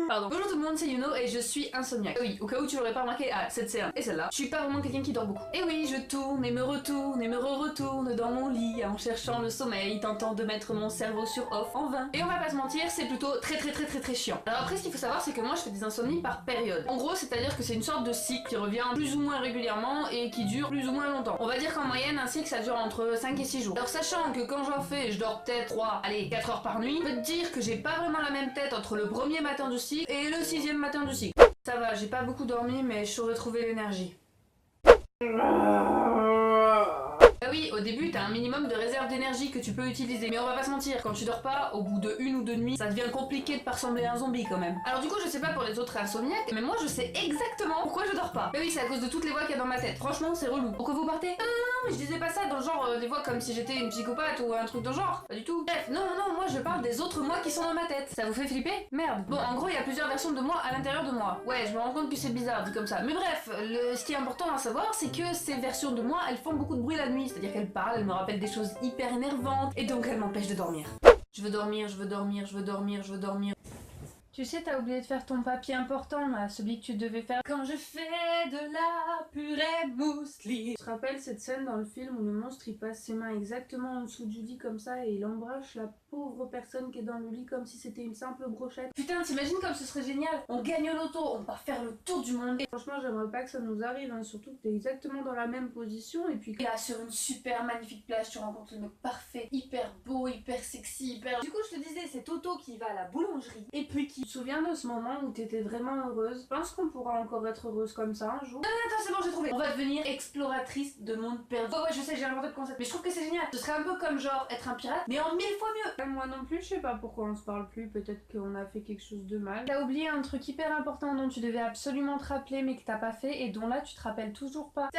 Pardon. Bonjour tout le monde, c'est Yuno et je suis insomniaque. Oui, au cas où tu l'aurais pas remarqué, cette scène et celle-là, je suis pas vraiment quelqu'un qui dort beaucoup. Et oui, je tourne et me retourne et me re-retourne dans mon lit en cherchant le sommeil, tentant de mettre mon cerveau sur off en vain. Et on va pas se mentir, c'est plutôt très chiant. Alors après, ce qu'il faut savoir, c'est que moi je fais des insomnies par période. En gros, c'est-à-dire que c'est une sorte de cycle qui revient plus ou moins régulièrement et qui dure plus ou moins longtemps. On va dire qu'en moyenne, un cycle ça dure entre 5 et 6 jours. Alors sachant que quand j'en fais, je dors peut-être 3, allez, 4 heures par nuit, je peux te dire que j'ai pas vraiment la même tête entre le premier matin du cycle et le 6e matin du cycle. Ça va, j'ai pas beaucoup dormi, mais je saurais trouver l'énergie. Bah oui, au début, t'as un minimum de réserve d'énergie que tu peux utiliser. Mais on va pas se mentir, quand tu dors pas, au bout de 1 ou 2 nuits, ça devient compliqué de pas ressembler à un zombie quand même. Alors du coup, je sais pas pour les autres insomniaques, mais moi je sais exactement pourquoi je dors pas. Bah oui, c'est à cause de toutes les voix qu'il y a dans ma tête. Franchement, c'est relou. Pourquoi vous partez? Non, mais je disais pas ça dans le genre des voix comme si j'étais une psychopathe ou un truc dans le genre. Pas du tout. Bref, non, moi je parle des autres moi qui sont dans ma tête. Ça vous fait flipper? Merde. Bon, en gros, il y a plusieurs versions de moi à l'intérieur de moi. Ouais, je me rends compte que c'est bizarre dit comme ça. Mais bref, ce qui est important à savoir, c'est que ces versions de moi, elles font beaucoup de bruit la nuit. C'est-à-dire qu'elles parlent, elles me rappellent des choses hyper énervantes et donc elles m'empêchent de dormir. Je veux dormir. Tu sais, t'as oublié de faire ton papier important là, celui que tu devais faire quand je fais de la purée mousseline. Tu te rappelles cette scène dans le film où le monstre il passe ses mains exactement en dessous du lit comme ça et il embrasse la pauvre personne qui est dans le lit comme si c'était une simple brochette. Putain, t'imagines comme ce serait génial? On gagne au loto, on part faire le tour du monde. Et franchement, j'aimerais pas que ça nous arrive, hein, surtout que t'es exactement dans la même position et puis là, sur une super magnifique plage, tu rencontres le mec parfait, hyper beau, hyper sexy, hyper... Du coup, je te disais, c'est Toto qui va à la boulangerie et puis qui... Tu te souviens de ce moment où t'étais vraiment heureuse? Je pense qu'on pourra encore être heureuse comme ça un jour. Attends, c'est bon, j'ai trouvé. On va devenir exploratrice de monde perdu. Ouais, je sais, j'ai inventé le concept, mais je trouve que c'est génial. Ce serait un peu comme genre être un pirate, mais en 1000 fois mieux. Moi non plus, je sais pas pourquoi on se parle plus. Peut-être qu'on a fait quelque chose de mal. T'as oublié un truc hyper important dont tu devais absolument te rappeler, mais que t'as pas fait et dont là tu te rappelles toujours pas.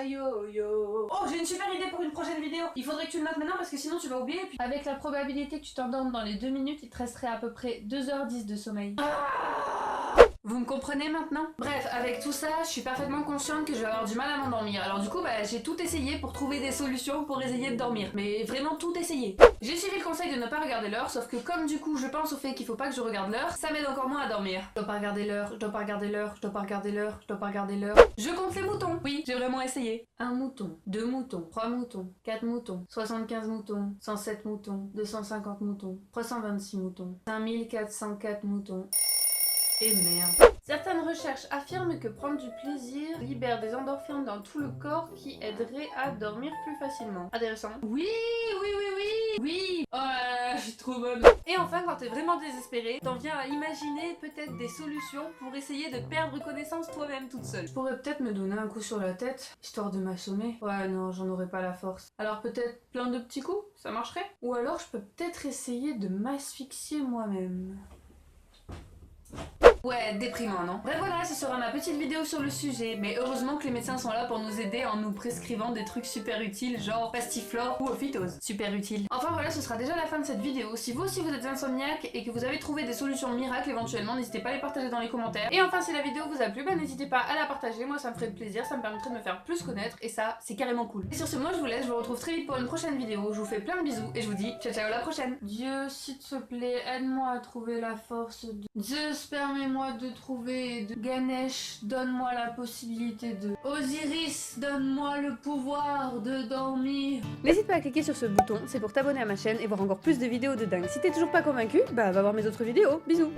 Yo yo. Oh, j'ai une super idée pour une prochaine vidéo. Il faudrait que tu le notes maintenant parce que sinon tu vas oublier. Puis... Avec la probabilité que tu t'endormes dans les 2 minutes, il te resterait à peu près 2h10 de sommeil. Vous me comprenez maintenant? Bref, avec tout ça, je suis parfaitement consciente que je vais avoir du mal à m'endormir. Alors du coup, j'ai tout essayé pour trouver des solutions pour essayer de dormir. Mais vraiment tout essayé. J'ai suivi le conseil de ne pas regarder l'heure, sauf que comme du coup je pense au fait qu'il faut pas que je regarde l'heure, ça m'aide encore moins à dormir. Je dois pas regarder l'heure, je dois pas regarder l'heure, je dois pas regarder l'heure, je dois pas regarder l'heure. Je compte les moutons. Oui, j'ai vraiment essayé. 1 mouton, 2 moutons, 3 moutons, 4 moutons, 75 moutons, 107 moutons, 250 moutons, 326 moutons, 5404 moutons. Et merde. Certaines recherches affirment que prendre du plaisir libère des endorphines dans tout le corps qui aideraient à dormir plus facilement. Intéressant. Oui. Oh là là, je suis trop bonne. Et enfin, quand t'es vraiment désespéré, t'en viens à imaginer peut-être des solutions pour essayer de perdre connaissance toi-même toute seule. Je pourrais peut-être me donner un coup sur la tête, histoire de m'assommer. Ouais, non, j'en aurais pas la force. Alors peut-être plein de petits coups, ça marcherait? Ou alors je peux peut-être essayer de m'asphyxier moi-même. Ouais, déprimant, non? Bref voilà, ce sera ma petite vidéo sur le sujet, mais heureusement que les médecins sont là pour nous aider en nous prescrivant des trucs super utiles, genre pastiflore ou ophytose. Super utile. Enfin voilà, ce sera déjà la fin de cette vidéo. Si vous aussi vous êtes insomniaque et que vous avez trouvé des solutions miracles éventuellement, n'hésitez pas à les partager dans les commentaires. Et enfin, si la vidéo vous a plu, n'hésitez pas à la partager, moi ça me ferait plaisir, ça me permettrait de me faire plus connaître et ça, c'est carrément cool. Et sur ce, moi je vous laisse, je vous retrouve très vite pour une prochaine vidéo, je vous fais plein de bisous et je vous dis ciao ciao à la prochaine. Dieu, s'il te plaît, aide-moi à trouver la force de... Zeus, permets-moi de trouver de Ganesh, donne-moi la possibilité de... Osiris, donne-moi le pouvoir de dormir. N'hésite pas à cliquer sur ce bouton, c'est pour t'abonner à ma chaîne et voir encore plus de vidéos de dingue. Si t'es toujours pas convaincu, va voir mes autres vidéos. Bisous.